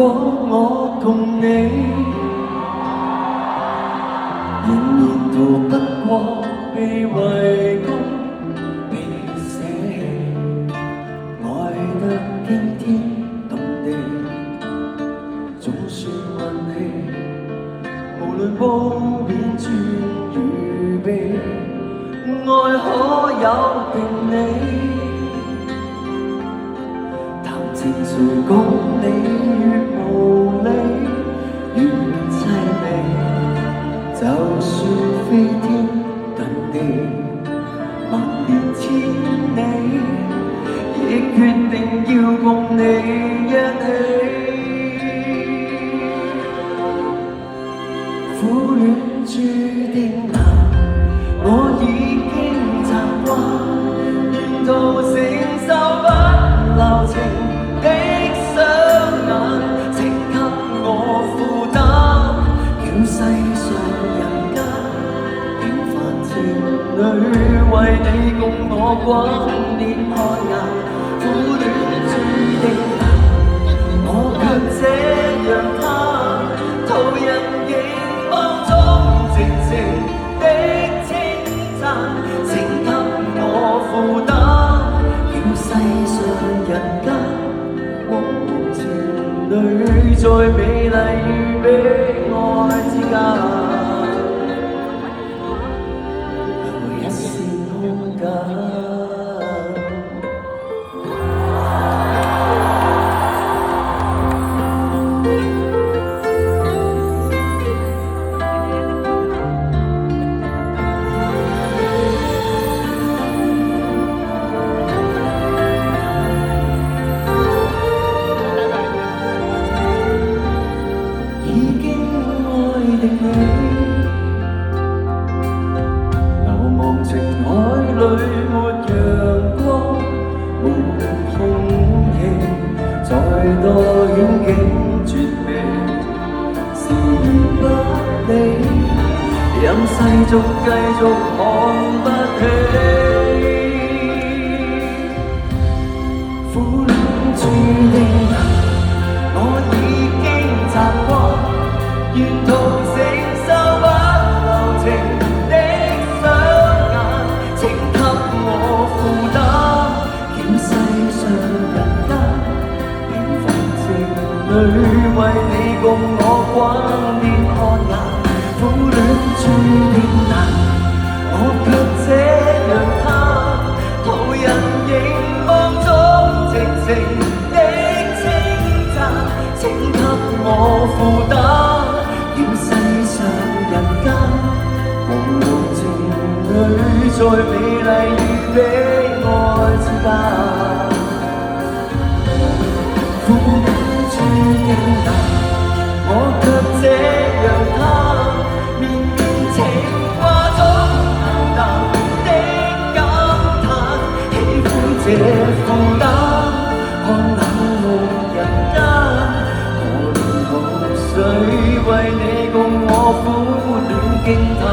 果我共你仍然逃不過被圍攻、被捨棄，愛得驚天動地，總算運氣。無論褒貶尊與卑，愛可有定理。談情誰講你越無理，越凄美。就算飛天遁地，萬年千里，亦決定要共你一起。苦戀注定難，我已經習慣，沿途承受不留情的雙眼，請給我負擔，叫世上人間平凡情侶為你共我滾烈看顏。苦戀注定難，我卻這樣貪，途人亦當中靜靜的稱讚，請給我負擔，叫世上人間情侶在美麗與悲哀之間留一線空間。流亡情海裏沒陽光，沒空氣，再多險境絕避，視而不理，任世俗繼續看不起。苦戀注定難，我已經習慣，沿途承受不留情的雙眼，請給我負擔，叫世上人間平凡情侶為你共我滾烈看顏。苦戀注定難，我卻這樣貪，途人凝望中靜靜的稱讚，請給我負擔，叫世上人間茫茫情侶在美麗與悲哀之間。苦戀注定難，我卻這樣貪，綿綿情話中淡淡的感嘆，喜歡這負擔，看冷落人間，何年何歲為你共我苦戀驚嘆。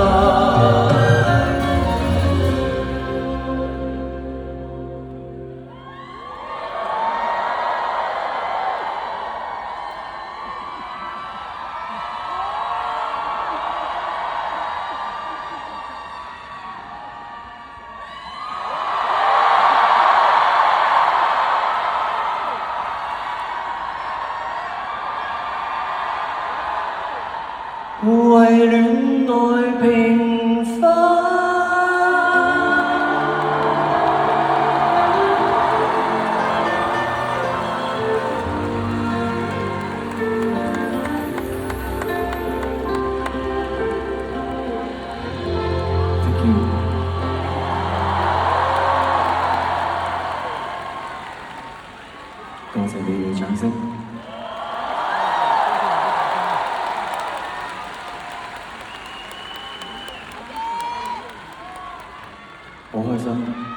為戀愛平反，多謝你嘅掌聲。好開心。